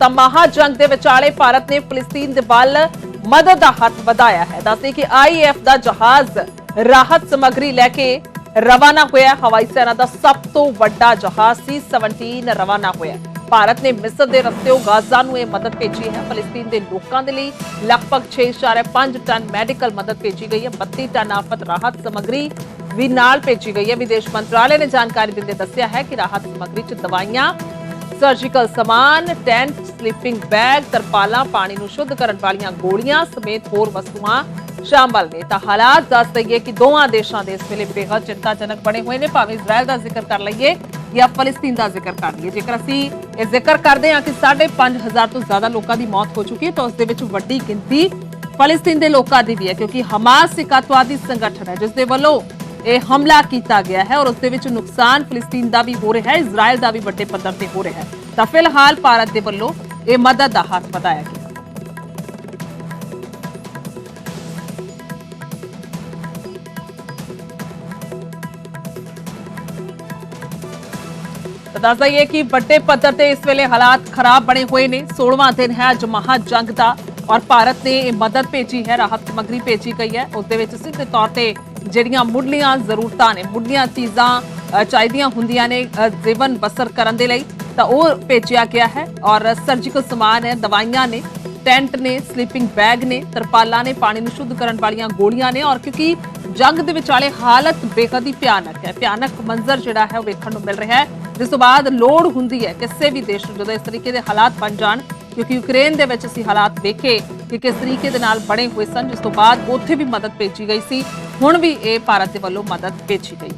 ਤਾਂ ਮਹਾਜੰਗ ਦੇ ਵਿਚਾਲੇ ਭਾਰਤ ਨੇ ਫਿਲਿਸਤੀਨ ਦੇ ਵੱਲ ਮਦਦ ਦਾ ਹੱਥ ਵਧਾਇਆ ਹੈ। ਦੱਸਦੇ ਕਿ ਆਈਐਫ ਦਾ ਜਹਾਜ਼ ਰਾਹਤ ਸਮੱਗਰੀ ਲੈ ਕੇ ਰਵਾਨਾ ਹੋਇਆ। ਹਵਾਈ ਸੈਨਾ ਦਾ ਸਭ ਤੋਂ ਵੱਡਾ ਜਹਾਜ਼ C-17 ਰਵਾਨਾ ਹੋਇਆ। ਭਾਰਤ ਨੇ ਮਿਸਰ ਦੇ ਰਸਤੇੋਂ ਗਾਜ਼ਾ ਨੂੰ ਇਹ ਮਦਦ ਭੇਜੀ ਹੈ। ਫਿਲਿਸਤੀਨ ਦੇ ਲੋਕਾਂ ਦੇ ਲਈ ਲਗਭਗ 6.5 ਟਨ ਮੈਡੀਕਲ ਮਦਦ ਭੇਜੀ ਗਈ ਹੈ। 32 ਟਨ ਆਫਤ ਰਾਹਤ ਸਮੱਗਰੀ ਵੀ ਨਾਲ ਭੇਜੀ ਗਈ ਹੈ। ਵਿਦੇਸ਼ ਮੰਤਰਾਲੇ ਨੇ ਜਾਣਕਾਰੀ ਦਿੰਦੇ ਦੱਸਿਆ ਹੈ ਕਿ ਰਾਹਤ ਸਮੱਗਰੀ 'ਚ ਦਵਾਈਆਂ, सर्जिकल समान, टेंट, स्लीपिंग बैग, तरपालां, पानी नूं शुद्ध करन वालियां गोलियां समेत होर वस्तुआं शामिल ने। तां हालात दस दईए कि दोवां देशां दे इस वेले बेहद चिंताजनक बने हुए ने। भावें इजराइल दा जिक्र कर लईए या फिलिस्तीन दा जिक्र कर लईए, जेकर असीं इह जिक्र करदे हां कि 5,500 ਤੋਂ ਜ਼ਿਆਦਾ ਲੋਕਾਂ ਦੀ ਮੌਤ ਹੋ ਚੁੱਕੀ ਹੈ ਤਾਂ ਉਸ ਦੇ ਵਿੱਚ ਵੱਡੀ ਗਿਣਤੀ ਫਿਲਿਸਤੀਨ ਦੇ ਲੋਕਾਂ ਦੀ ਵੀ ਹੈ, ਕਿਉਂਕਿ ਹਮਾਸ ਇੱਕ ਅੱਤਵਾਦੀ ਸੰਗਠਨ ਹੈ ਜਿਸ ਦੇ ਵੱਲੋਂ ਇਹ ਹਮਲਾ ਕੀਤਾ ਗਿਆ ਹੈ ਔਰ ਉਸ ਦੇ ਵਿੱਚ ਨੁਕਸਾਨ ਫਿਲਿਸਤੀਨ ਦਾ ਵੀ ਹੋ ਰਿਹਾ ਹੈ, ਇਜ਼ਰਾਈਲ ਦਾ ਵੀ ਵੱਡੇ ਪੱਧਰ ਤੇ ਹੋ ਰਿਹਾ ਹੈ। ਤਾਂ ਫਿਲਹਾਲ ਭਾਰਤ ਦੇ ਵੱਲੋਂ ਇਹ ਮਦਦ ਦਾ ਹੱਥ ਵਧਾਇਆ ਗਿਆ। ਦੱਸ ਦਈਏ ਕਿ ਵੱਡੇ ਪੱਧਰ ਤੇ ਇਸ ਵੇਲੇ ਹਾਲਾਤ ਖਰਾਬ ਬਣੇ ਹੋਏ ਨੇ। 16ਵਾਂ ਦਿਨ ਹੈ ਅੱਜ ਮਹਾਜੰਗ ਦਾ ਔਰ ਭਾਰਤ ਨੇ ਇਹ ਮਦਦ ਭੇਜੀ ਹੈ, ਰਾਹਤ ਸਮੱਗਰੀ ਭੇਜੀ ਗਈ ਹੈ। ਉਸ ਦੇ ਵਿੱਚ ਸਿੱਧੇ ਤੌਰ ਤੇ ਜਿਹੜੀਆਂ ਮੁੱਢਲੀਆਂ ਜ਼ਰੂਰਤਾਂ ਨੇ, ਮੁੱਢਲੀਆਂ ਚੀਜ਼ਾਂ ਚਾਹੀਦੀਆਂ ਹੁੰਦੀਆਂ ਨੇ ਜੀਵਨ ਬਸਰ ਕਰਨ ਦੇ ਲਈ, ਤਾਂ ਉਹ ਭੇਜਿਆ ਗਿਆ ਹੈ। ਔਰ ਸਰਜੀਕਲ ਸਮਾਨ ਹੈ, ਦਵਾਈਆਂ ਨੇ, ਟੈਂਟ ਨੇ, ਸਲੀਪਿੰਗ ਬੈਗ ਨੇ, ਤਰਪਾਲਾਂ ਨੇ, ਪਾਣੀ ਨੂੰ ਸ਼ੁੱਧ ਕਰਨ ਵਾਲੀਆਂ ਗੋਲੀਆਂ ਨੇ। ਔਰ ਕਿਉਂਕਿ ਜੰਗ ਦੇ ਵਿਚਾਲੇ ਹਾਲਤ ਬੇਹੱਦ ਹੀ ਭਿਆਨਕ ਹੈ, ਭਿਆਨਕ ਮੰਜ਼ਰ ਜਿਹੜਾ ਹੈ ਉਹ ਵੇਖਣ ਨੂੰ ਮਿਲ ਰਿਹਾ ਹੈ, ਜਿਸ ਤੋਂ ਬਾਅਦ ਲੋੜ ਹੁੰਦੀ ਹੈ ਕਿਸੇ ਵੀ ਦੇਸ਼ ਨੂੰ ਜਦੋਂ ਇਸ ਤਰੀਕੇ ਦੇ ਹਾਲਾਤ ਬਣ ਜਾਣ। ਕਿਉਂਕਿ ਯੂਕਰੇਨ ਦੇ ਵਿੱਚ ਅਸੀਂ ਹਾਲਾਤ ਦੇਖੇ ਕਿ ਕਿਸ ਤਰੀਕੇ ਦੇ ਨਾਲ ਬਣੇ ਹੋਏ ਸਨ, ਜਿਸ ਤੋਂ ਬਾਅਦ ਉੱਥੇ ਵੀ ਮਦਦ ਭੇਜੀ ਗਈ ਸੀ। ਹੁਣ ਵੀ ਇਹ ਭਾਰਤ ਦੇ ਵੱਲੋਂ ਮਦਦ ਭੇਜੀ ਗਈ।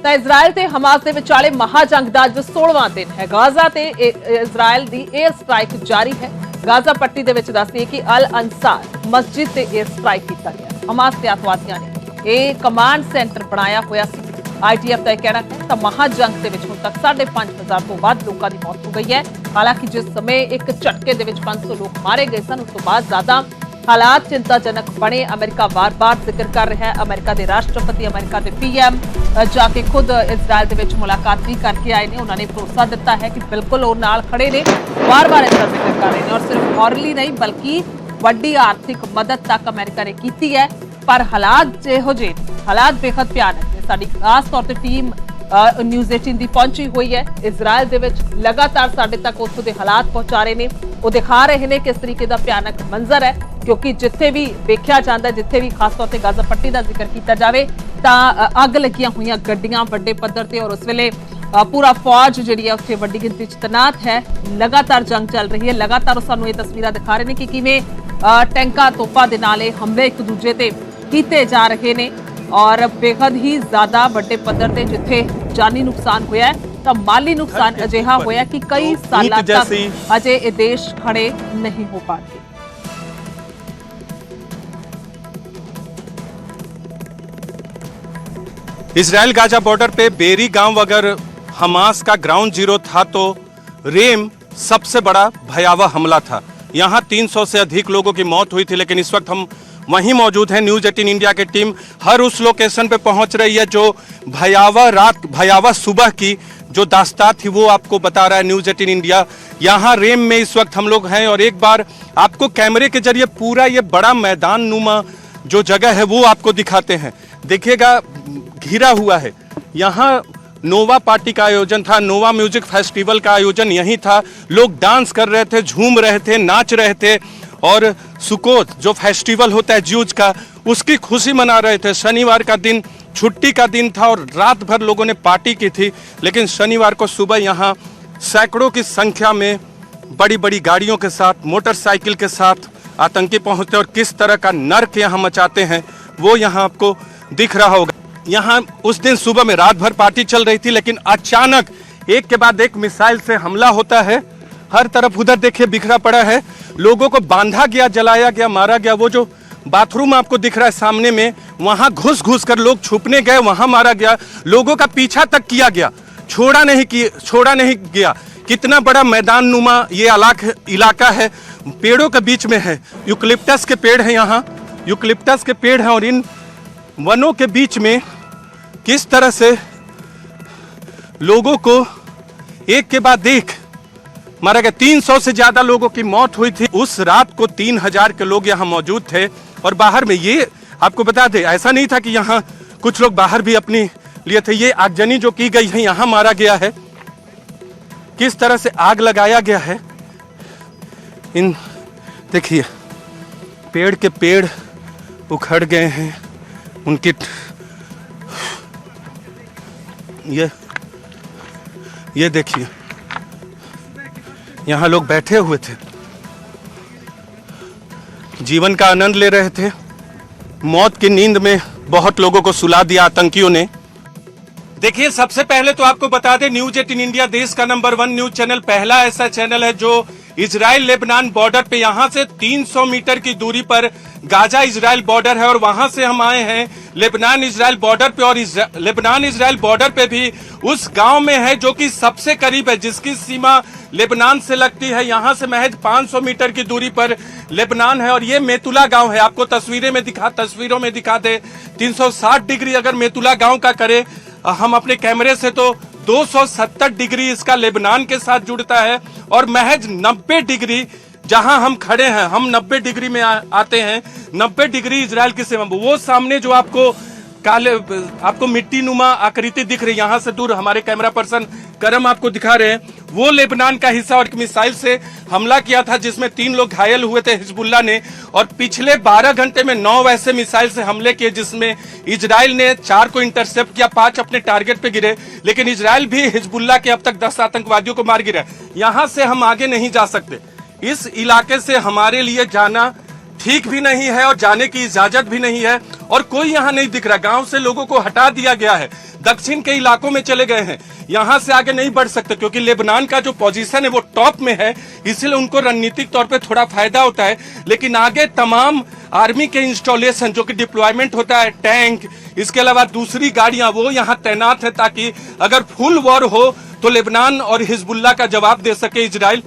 ਤਾਂ ਇਜ਼ਰਾਈਲ ਤੇ ਹਮਾਸ ਦੇ ਵਿਚਾਲੇ ਮਹਾਜੰਗ ਦਾ ਅੱਜ 16ਵਾਂ ਦਿਨ ਹੈ। ਗਾਜ਼ਾ ਤੇ ਇਜ਼ਰਾਈਲ ਦੀ 에ਅਰ ਸਟ੍ਰਾਈਕ ਜਾਰੀ ਹੈ। ਗਾਜ਼ਾ ਪੱਟੀ ਦੇ ਵਿੱਚ ਦੱਸਦੀ ਕਿ ਅਲ ਅੰਸਾਰ ਮਸਜਿਦ ਤੇ 에ਅਰ ਸਟ੍ਰਾਈਕ ਕੀਤਾ ਗਿਆ। ਹਮਾਸ ਤੇ ਅੱਤਵਾਦੀਆਂ ਨੇ ਇਹ ਕਮਾਂਡ ਸੈਂਟਰ ਬਣਾਇਆ ਹੋਇਆ ਸੀ। IDF ਦਾ ਇਹ ਕਹਿਣਾ ਹੈ ਤਾਂ ਮਹਾਜੰਗ ਦੇ ਵਿੱਚ ਹੁਣ ਤੱਕ 5,500 ਤੋਂ ਵੱਧ ਲੋਕਾਂ ਦੀ ਮੌਤ ਹੋ ਗਈ ਹੈ। ਹਾਲਾਂਕਿ ਜਿਸ ਸਮੇਂ ਇੱਕ ਝਟਕੇ ਦੇ ਵਿੱਚ 500 ਲੋਕ ਮਾਰੇ ਗਏ ਸਨ, ਉਸ ਤੋਂ ਬਾਅਦ ਜ਼ਿਆਦਾ ਹਾਲਾਤ ਚਿੰਤਾਜਨਕ ਬਣੇ। ਅਮਰੀਕਾ ਵਾਰ-ਵਾਰ ਜ਼ਿਕਰ ਕਰ ਰਿਹਾ ਹੈ। ਅਮਰੀਕਾ ਦੇ ਰਾਸ਼ਟਰਪਤੀ, ਅਮਰੀਕਾ ਦੇ PM ਜਾ ਕੇ ਖੁਦ ਇਜ਼ਰਾਈਲ ਦੇ ਵਿੱਚ ਮੁਲਾਕਾਤ ਵੀ ਕਰਕੇ ਆਏ ਨੇ। ਉਹਨਾਂ ਨੇ ਭਰੋਸਾ ਦਿੱਤਾ ਹੈ ਕਿ ਬਿਲਕੁਲ ਉਹ ਨਾਲ ਖੜੇ ਨੇ, ਵਾਰ-ਵਾਰ ਇਸ ਦਾ ਜ਼ਿਕਰ ਕਰ ਰਹੇ ਨੇ। ਔਰ ਸਿਰਫ ਮੋਰਲੀ ਨਹੀਂ ਬਲਕਿ ਵੱਡੀ ਆਰਥਿਕ ਮਦਦ ਤੱਕ ਅਮਰੀਕਾ ਨੇ ਕੀਤੀ ਹੈ। ਪਰ ਹਾਲਾਤ ਜਿਹੋ ਜਿਹੇ, ਹਾਲਾਤ ਬੇहद ਭਿਆਨਕ ਨੇ। ਸਾਡੀ ਖਾਸ ਤੌਰ ਤੇ ਟੀਮ ਨਿਊਜ਼ 18 ਦੀ ਪਹੁੰਚੀ ਹੋਈ ਹੈ ਇਜ਼ਰਾਈਲ ਦੇ ਵਿੱਚ, ਲਗਾਤਾਰ ਸਾਡੇ ਤੱਕ ਉੱਥੋਂ ਦੇ ਹਾਲਾਤ ਪਹੁੰਚਾ ਰਹੇ ਨੇ। ਉਹ ਦਿਖਾ ਰਹੇ ਨੇ ਕਿਸ ਤਰੀਕੇ ਦਾ ਭਿਆਨਕ ਮੰਜ਼ਰ ਹੈ, ਕਿਉਂਕਿ ਜਿੱਥੇ ਵੀ ਵੇਖਿਆ ਜਾਂਦਾ, ਜਿੱਥੇ ਵੀ ਖਾਸ ਤੌਰ ਤੇ ਗਾਜ਼ਾ ਪੱਟੀ ਦਾ ਜ਼ਿਕਰ ਕੀਤਾ ਜਾਵੇ ਤਾਂ ਅੱਗ ਲੱਗੀਆਂ ਹੋਈਆਂ ਗੱਡੀਆਂ ਵੱਡੇ ਪੱਧਰ ਤੇ। ਔਰ ਉਸ ਵੇਲੇ ਪੂਰਾ ਫੌਜ ਜਿਹੜੀ ਹੈ ਉੱਥੇ ਵੱਡੀ ਗਿਣਤੀ 'ਚ ਤੈਨਾਤ ਹੈ। ਲਗਾਤਾਰ ਜੰਗ ਚੱਲ ਰਹੀ ਹੈ। ਲਗਾਤਾਰ ਸਾਨੂੰ ਇਹ ਤਸਵੀਰਾਂ ਦਿਖਾ ਰਹੇ ਨੇ ਕਿ ਕਿਵੇਂ ਟੈਂਕਾਂ, ਤੋਪਾਂ ਦੇ ਨਾਲ ਇਹ ਹਮਲੇ ਇੱਕ ਦੂਜੇ ਤੇ ਕੀਤੇ ਜਾ ਰਹੇ ਨੇ। ਔਰ ਬੇहद ਹੀ ਜ਼ਿਆਦਾ ਵੱਡੇ ਪੱਧਰ ਤੇ ਜਿੱਥੇ ਜਾਨੀ ਨੁਕਸਾਨ ਹੋਇਆ ਹੈ ਤਾਂ ਮਾਲੀ ਨੁਕਸਾਨ ਅਜਿਹਾ ਹੋਇਆ ਕਿ ਕਈ ਸਾਲਾਂ ਤੱਕ ਅਜੇ ਇਹ ਦੇਸ਼ ਖੜੇ ਨਹੀਂ ਹੋ ਪਾਣਗੇ। इजराइल गाजा बॉर्डर पे बेरी गांव अगर हमास का ग्राउंड जीरो था तो रेम सबसे बड़ा भयावह हमला था। यहाँ 300 से अधिक लोगों की मौत हुई थी, लेकिन इस वक्त हम वहीं मौजूद हैं। न्यूज़ 18 इंडिया की टीम हर उस लोकेशन पे पहुंच रही है जो भयावह रात, भयावह सुबह की जो दास्तां थी वो आपको बता रहा है न्यूज़ 18 इंडिया। यहाँ रेम में इस वक्त हम लोग हैं और एक बार आपको कैमरे के जरिए पूरा ये बड़ा मैदान नुमा जो जगह है वो आपको दिखाते हैं। देखिएगा घिरा हुआ है। यहाँ नोवा पार्टी का आयोजन था, नोवा म्यूजिक फेस्टिवल का आयोजन यहीं था। लोग डांस कर रहे थे, झूम रहे थे, नाच रहे थे और सुकोत जो फेस्टिवल होता है ज्यूज का, उसकी खुशी मना रहे थे। शनिवार का दिन छुट्टी का दिन था और रात भर लोगों ने पार्टी की थी, लेकिन शनिवार को सुबह यहाँ सैकड़ों की संख्या में बड़ी बड़ी गाड़ियों के साथ, मोटरसाइकिल के साथ आतंकी पहुँचते और किस तरह का नर्क यहाँ मचाते हैं वो यहाँ आपको दिख रहा होगा। यहाँ उस दिन सुबह में रात भर पार्टी चल रही थी, लेकिन अचानक एक के बाद एक मिसाइल से हमला होता है। हर तरफ उधर देखिए बिखरा पड़ा है, लोगों को बांधा गया, जलाया गया, मारा गया। वो जो बाथरूम आपको दिख रहा है सामने में, वहाँ घुस घुस कर लोग छुपने गए, वहाँ मारा गया। लोगों का पीछा तक किया गया, छोड़ा नहीं गया। कितना बड़ा मैदान नुमा ये इलाका है, पेड़ों के बीच में है। यूकलिप्टस के पेड़ हैं, यहाँ यूकलिप्टस के पेड़ हैं और इन वनों के बीच में किस तरह से लोगों को एक के बाद एक मारा गया। 300 से ज्यादा लोगों की मौत हुई थी। उस रात को 3000 के लोग यहाँ मौजूद थे। और बाहर में, ये आपको बता दें, ऐसा नहीं था कि यहाँ कुछ लोग बाहर भी अपनी लिए थे। ये आगजनी जो की गई है, यहाँ मारा गया है। किस तरह से आग लगाया गया है। इन देखिए, पेड़ के पेड़ उखड़ गए हैं। उनकी ये देखिए, यहाँ लोग बैठे हुए थे, जीवन का आनंद ले रहे थे। मौत की नींद में बहुत लोगों को सुला दिया आतंकियों ने। देखिए, सबसे पहले तो आपको बता दें, न्यूज 18 इंडिया देश का नंबर 1 न्यूज चैनल, पहला ऐसा चैनल है जो इजराइल लेबनान बॉर्डर पे, यहां से 300 मीटर की दूरी पर गाजा इजराइल बॉर्डर है और वहां से हम आए हैं लेबनान इजराइल बॉर्डर पे। और लेबनान इजराइल बॉर्डर पे भी उस गांव में है जो कि सबसे करीब है, जिसकी सीमा लेबनान से लगती है। यहां से महज 500 मीटर की दूरी पर लेबनान है। और ये मेतुला गांव है। आपको तस्वीरों में दिखा दे, 360 डिग्री अगर मेतुला गांव का करें हम अपने कैमरे से, तो 270 डिग्री इसका लेबनान के साथ जुड़ता है। और महज 90 डिग्री जहां हम खड़े हैं, हम 90 डिग्री में आते हैं। 90 डिग्री इजराइल की सीमा। वो सामने जो आपको मिट्टी नुमा आकृति दिख रही है, यहां से दूर हमारे कैमरा पर्सन करम आपको दिखा रहे हैं, वो लेबनान का हिस्सा। और मिसाइल से हमला किया था जिसमें 3 लोग घायल हुए थे हिजबुल्लाह ने। और पिछले 12 घंटे में 9 वैसे मिसाइल से हमले किए, जिसमें इजराइल ने 4 को इंटरसेप्ट किया, 5 अपने टारगेट पे गिरे। लेकिन इजराइल भी हिजबुल्लाह के अब तक 10 आतंकवादियों को मार गिरा। यहां से हम आगे नहीं जा सकते। इस इलाके से हमारे लिए जाना ठीक भी नहीं है और जाने की इजाजत भी नहीं है। और कोई यहाँ नहीं दिख रहा। गांव से लोगों को हटा दिया गया है, दक्षिण के इलाकों में चले गए हैं। यहाँ से आगे नहीं बढ़ सकते क्योंकि लेबनान का जो पोजीशन है वो टॉप में है, इसलिए उनको रणनीतिक तौर पे थोड़ा फायदा होता है। लेकिन आगे तमाम आर्मी के इंस्टॉलेशन जो कि डिप्लॉयमेंट होता है, टैंक, इसके अलावा दूसरी गाड़ियां, वो यहाँ तैनात है ताकि अगर फुल वॉर हो तो लेबनान और हिजबुल्लाह का जवाब दे सके इजराइल।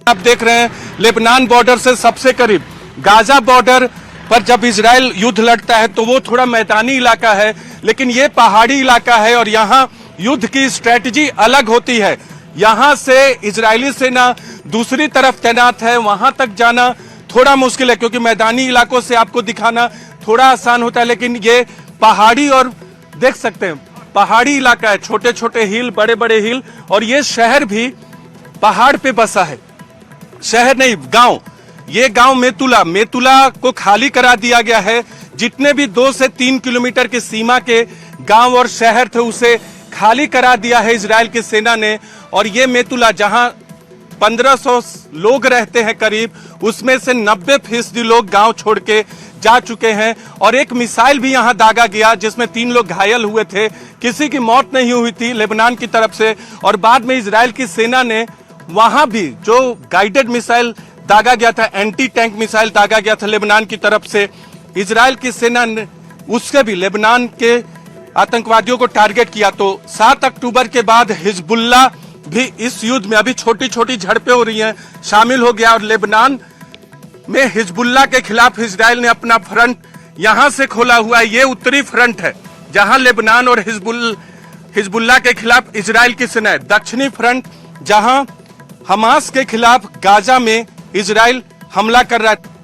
आप देख रहे हैं लेबनान बॉर्डर से सबसे करीब गाजा बॉर्डर पर जब इजराइल युद्ध लड़ता है तो वो थोड़ा मैदानी इलाका है, लेकिन ये पहाड़ी इलाका है और यहाँ युद्ध की स्ट्रेटजी अलग होती है। यहाँ से इजरायली सेना दूसरी तरफ तैनात है, वहां तक जाना थोड़ा मुश्किल है क्योंकि मैदानी इलाकों से आपको दिखाना थोड़ा आसान होता है। लेकिन ये पहाड़ी, और देख सकते हैं पहाड़ी इलाका है, छोटे छोटे हिल, बड़े बड़े हिल। और ये शहर भी पहाड़ पे बसा है, शहर नहीं गांव। ये गांव मेतुला को खाली करा दिया गया है। जितने भी 2 से 3 किलोमीटर की सीमा के गांव और शहर थे उसे खाली करा दिया है इजराइल की सेना ने। और ये मेतुला जहां 1500 लोग रहते हैं करीब, उसमें से 90% लोग गांव छोड़ के जा चुके हैं। और एक मिसाइल भी यहां दागा गया जिसमें 3 लोग घायल हुए थे, किसी की मौत नहीं हुई थी लेबनान की तरफ से। और बाद में इजराइल की सेना ने वहां भी जो गाइडेड मिसाइल दागा गया था, एंटी टैंक मिसाइल दागा गया था लेबनान की तरफ से, इजराइल की सेना ने उससे भी लेबनान के आतंकवादियों को टारगेट किया। तो 7 अक्टूबर के बाद हिजबुल्लाह भी इस युद्ध में, अभी छोटी छोटी झड़पें हो रही हैं, शामिल हो गया। और लेबनान में हिजबुल्लाह के खिलाफ इजराइल ने अपना फ्रंट यहां से खोला हुआ है। ये उत्तरी फ्रंट है जहां लेबनान और हिजबुल्लाह के खिलाफ इजराइल की सेना है। दक्षिणी फ्रंट जहां हमास के खिलाफ गाजा में इजराइल हमला कर रहा है।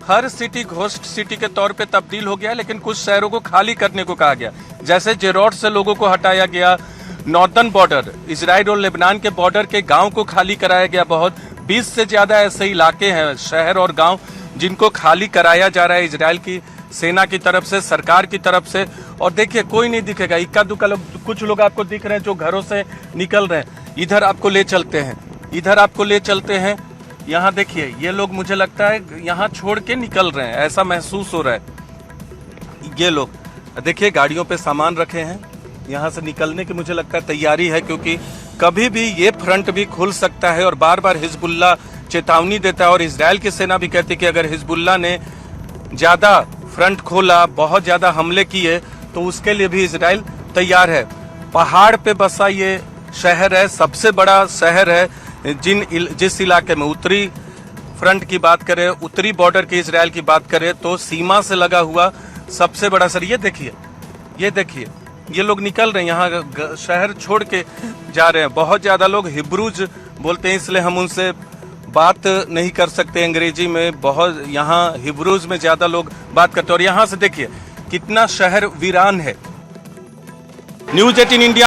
हर सिटी घोस्ट सिटी के तौर पे तब्दील हो गया, लेकिन कुछ शहरों को खाली करने को कहा गया। जैसे जेरोड से लोगों को हटाया गया, नॉर्दर्न बॉर्डर इजराइल और लेबनान के बॉर्डर के गांव को खाली कराया गया। बहुत 20 से ज्यादा ऐसे इलाके हैं, शहर और गांव, जिनको खाली कराया जा रहा है इजराइल की सेना की तरफ से, सरकार की तरफ से। और देखिए कोई नहीं दिखेगा, इक्का दुक्का लोग, कुछ लोग आपको दिख रहे हैं जो घरों से निकल रहे हैं। इधर आपको ले चलते हैं, यहाँ देखिए ये लोग, मुझे लगता है यहाँ छोड़ के निकल रहे हैं, ऐसा महसूस हो रहा है। ये लोग देखिए गाड़ियों पे सामान रखे हैं, यहाँ से निकलने की मुझे लगता है तैयारी है क्योंकि कभी भी ये फ्रंट भी खुल सकता है। और बार बार हिजबुल्लाह चेतावनी देता है और इजराइल की सेना भी कहती है कि अगर हिजबुल्लाह ने ज्यादा फ्रंट खोला, बहुत ज्यादा हमले किए, तो उसके लिए भी इजराइल तैयार है। पहाड़ पे बसा ये शहर है, सबसे बड़ा शहर है। जिस इलाके में उत्तरी फ्रंट की बात करें, उत्तरी बॉर्डर की इजराइल की बात करें, तो सीमा से लगा हुआ सबसे बड़ा सर ये देखिए, ये लोग निकल रहे हैं, यहाँ शहर छोड़ के जा रहे हैं। बहुत ज्यादा लोग हिब्रूज बोलते हैं, इसलिए हम उनसे बात नहीं कर सकते अंग्रेजी में। बहुत यहाँ हिब्रूज में ज्यादा लोग बात करते हैं। और यहाँ से देखिए कितना शहर वीरान है। News 18 India